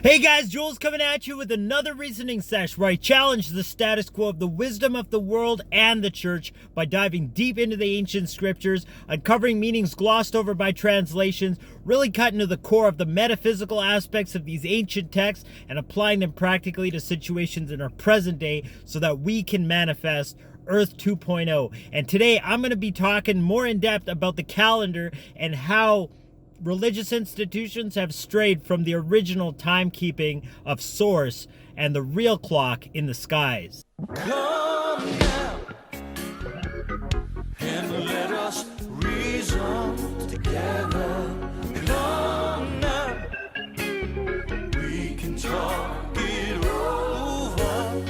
Hey guys, Jules coming at you with another reasoning sesh where I challenge the status quo of the wisdom of the world and the church by diving deep into the ancient scriptures, uncovering meanings glossed over by translations, really cutting to the core of the metaphysical aspects of these ancient texts and applying them practically to situations in our present day so that we can manifest Earth 2.0. And today I'm going to be talking more in depth about the calendar and how religious institutions have strayed from the original timekeeping of Source and the real clock in the skies. Come now and let us reason together. Come now, we can talk it over.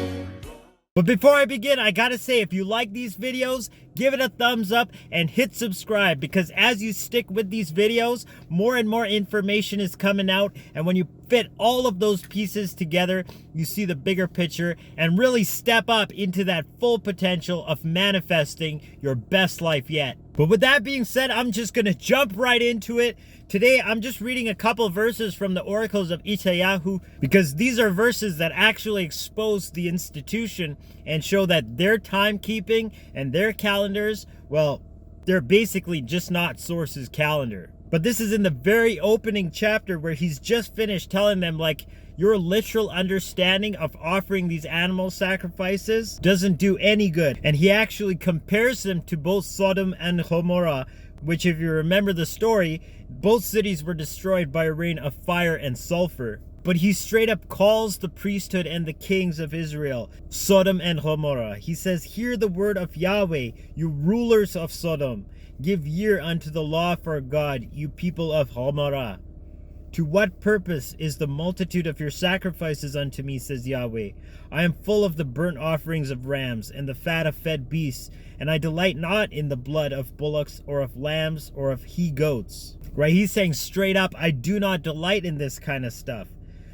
But before I begin, I gotta say, if you like these videos, give it a thumbs up and hit subscribe, because as you stick with these videos, more and more information is coming out, and when you fit all of those pieces together, you see the bigger picture and really step up into that full potential of manifesting your best life yet. But with that being said, I'm just gonna jump right into it. Today, I'm just reading a couple verses from the oracles of Isha, because these are verses that actually expose the institution and show that their timekeeping and their calendars, well, they're basically just not Source's calendar. But this is in the very opening chapter where he's just finished telling them, like, your literal understanding of offering these animal sacrifices doesn't do any good. And he actually compares them to both Sodom and Gomorrah, which, if you remember the story, both cities were destroyed by a rain of fire and sulfur. But he straight up calls the priesthood and the kings of Israel Sodom and Gomorrah. He says, "Hear the word of Yahweh, you rulers of Sodom. Give ear unto the law of our God, you people of Gomorrah. To what purpose is the multitude of your sacrifices unto me, says Yahweh? I am full of the burnt offerings of rams and the fat of fed beasts, and I delight not in the blood of bullocks or of lambs or of he-goats." Right? He's saying straight up, I do not delight in this kind of stuff.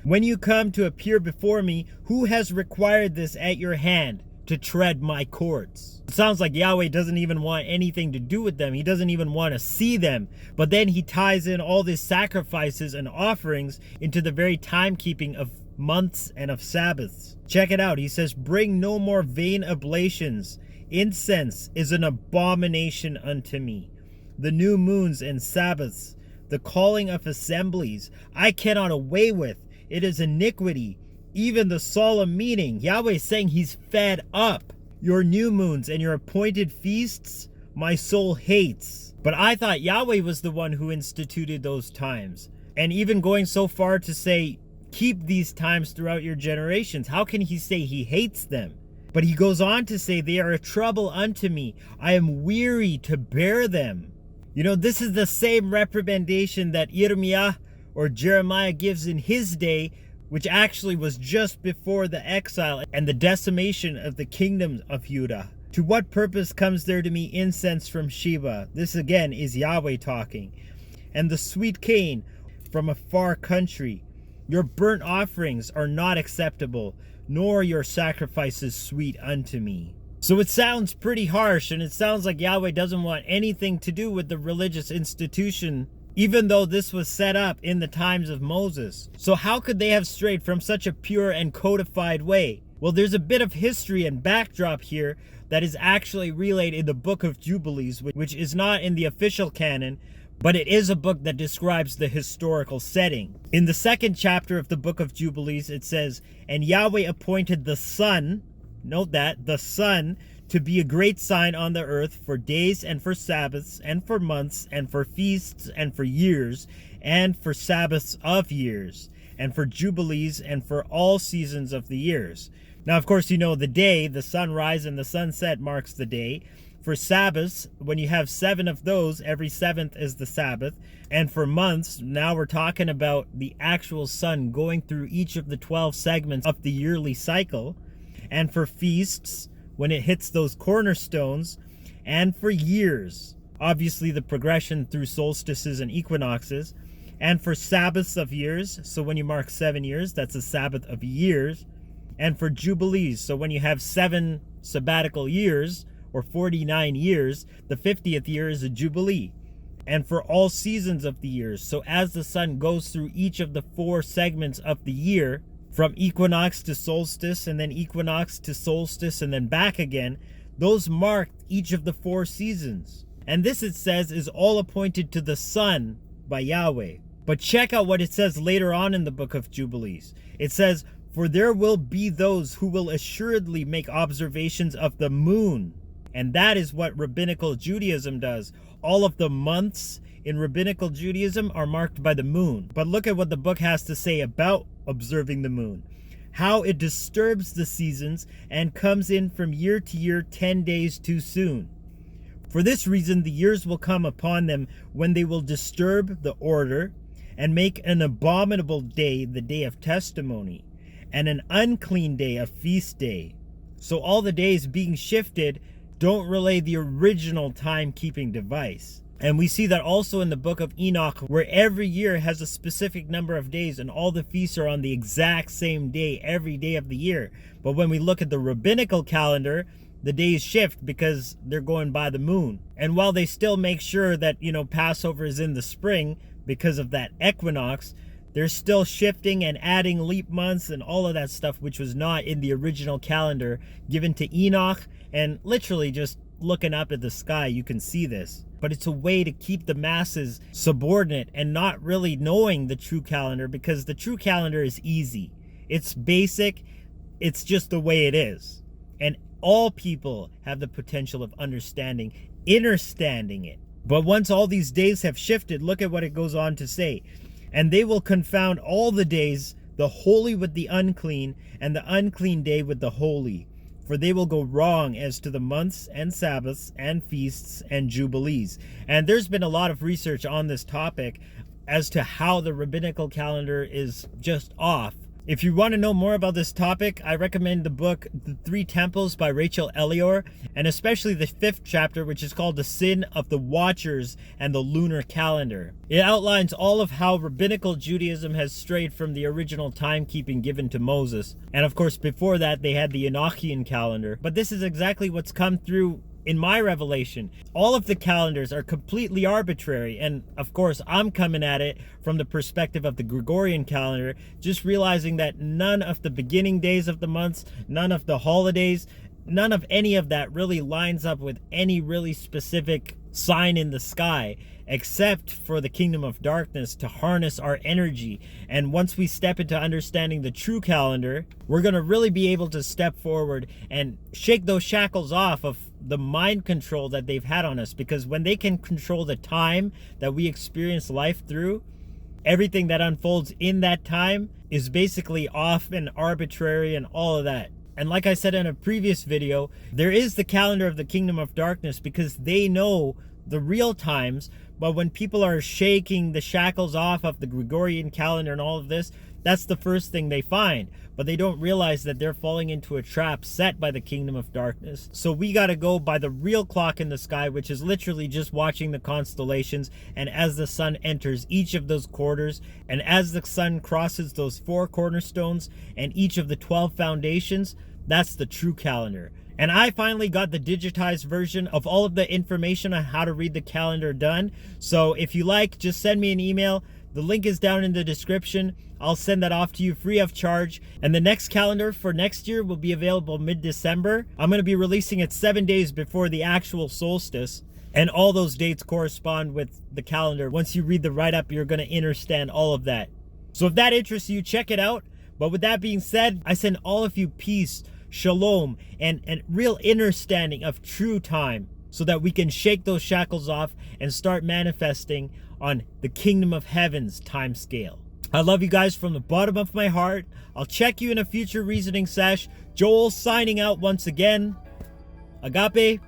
When you come to appear before me, who has required this at your hand to tread my courts? It sounds like Yahweh doesn't even want anything to do with them. He doesn't even want to see them. But then he ties in all these sacrifices and offerings into the very timekeeping of months and of Sabbaths. Check it out. He says, "Bring no more vain oblations. Incense is an abomination unto me. The new moons and Sabbaths, the calling of assemblies, I cannot away with. It is iniquity. Even the solemn meeting." Yahweh is saying he's fed up. "Your new moons and your appointed feasts, my soul hates." But I thought Yahweh was the one who instituted those times. And even going so far to say, keep these times throughout your generations. How can he say he hates them? But he goes on to say, "They are a trouble unto me. I am weary to bear them." You know, this is the same reprobation that Irmiah or Jeremiah gives in his day, which actually was just before the exile and the decimation of the kingdom of Judah. "To what purpose comes there to me incense from Sheba?" This again is Yahweh talking. "And the sweet cane from a far country. Your burnt offerings are not acceptable, nor your sacrifices sweet unto me." So it sounds pretty harsh, and it sounds like Yahweh doesn't want anything to do with the religious institution, even though this was set up in the times of Moses. So how could they have strayed from such a pure and codified way? Well, there's a bit of history and backdrop here that is actually relayed in the book of Jubilees, which is not in the official canon, but it is a book that describes the historical setting. In the second chapter of the book of Jubilees, it says, "And Yahweh appointed the sun," note that, the sun, "to be a great sign on the earth for days and for Sabbaths and for months and for feasts and for years and for Sabbaths of years and for Jubilees and for all seasons of the years." Now, of course, you know the day, the sunrise and the sunset marks the day. For Sabbaths, when you have 7 of those, every 7th is the Sabbath. And for months, now we're talking about the actual sun going through each of the 12 segments of the yearly cycle. And for feasts, when it hits those cornerstones, and for years, obviously the progression through solstices and equinoxes, and for Sabbaths of years, so when you mark 7 years, that's a Sabbath of years, and for Jubilees, so when you have 7 sabbatical years, or 49 years, the 50th year is a Jubilee. and for all seasons of the years. So as the sun goes through each of the 4 segments of the year, from equinox to solstice, and then equinox to solstice, and then back again, those marked each of the 4 seasons. And this, it says, is all appointed to the sun by Yahweh. But check out what it says later on in the book of Jubilees. It says, "For there will be those who will assuredly make observations of the moon." And that is what Rabbinical Judaism does. All of the months in Rabbinical Judaism are marked by the moon. But look at what the book has to say about observing the moon. How it disturbs the seasons and comes in from year to year 10 days too soon. For this reason, the years will come upon them when they will disturb the order and make an abominable day the day of testimony, and an unclean day a feast day. So all the days being shifted don't relay the original timekeeping device. And we see that also in the book of Enoch, where every year has a specific number of days and all the feasts are on the exact same day every day of the year. But when we look at the rabbinical calendar, the days shift because they're going by the moon. And while they still make sure that, Passover is in the spring because of that equinox, they're still shifting and adding leap months and all of that stuff, which was not in the original calendar given to Enoch. And literally just looking up at the sky, you can see this. But it's a way to keep the masses subordinate and not really knowing the true calendar, because the true calendar is easy. It's basic. It's just the way it is. And all people have the potential of understanding it. But once all these days have shifted, look at what it goes on to say. "And they will confound all the days, the holy with the unclean, and the unclean day with the holy. For they will go wrong as to the months and Sabbaths and feasts and jubilees." And there's been a lot of research on this topic as to how the rabbinical calendar is just off. If you want to know more about this topic, I recommend the book The 3 Temples by Rachel Elior, and especially the 5th chapter, which is called The Sin of the Watchers and the Lunar Calendar. It outlines all of how Rabbinical Judaism has strayed from the original timekeeping given to Moses. And of course, before that, they had the Enochian calendar. But this is exactly what's come through in my revelation. All of the calendars are completely arbitrary, and of course I'm coming at it from the perspective of the Gregorian calendar, just realizing that none of the beginning days of the months, none of the holidays, none of any of that really lines up with any really specific sign in the sky, except for the kingdom of darkness to harness our energy. And once we step into understanding the true calendar, we're going to really be able to step forward and shake those shackles off of the mind control that they've had on us. Because when they can control the time that we experience life through, everything that unfolds in that time is basically off and arbitrary and all of that. And like I said in a previous video, there is the calendar of the kingdom of darkness, because they know the real times. But when people are shaking the shackles off of the Gregorian calendar and all of this, that's the first thing they find. But they don't realize that they're falling into a trap set by the kingdom of darkness. So we got to go by the real clock in the sky, which is literally just watching the constellations. And as the sun enters each of those quarters, and as the sun crosses those 4 cornerstones and each of the 12 foundations, that's the true calendar. And I finally got the digitized version of all of the information on how to read the calendar done. So if you like, just send me an email. The link is down in the description. I'll send that off to you free of charge. And the next calendar for next year will be available mid-December. I'm going to be releasing it 7 days before the actual solstice. And all those dates correspond with the calendar. Once you read the write-up, you're going to understand all of that. So if that interests you, check it out. But with that being said, I send all of you peace, shalom, and real understanding of true time, so that we can shake those shackles off and start manifesting on the kingdom of heaven's time scale. I love you guys from the bottom of my heart. I'll check you in a future reasoning sesh. Joel signing out once again. Agape,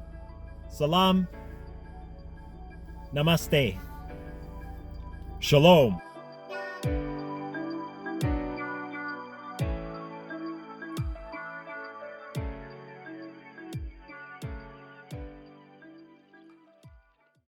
Salaam, Namaste, Shalom.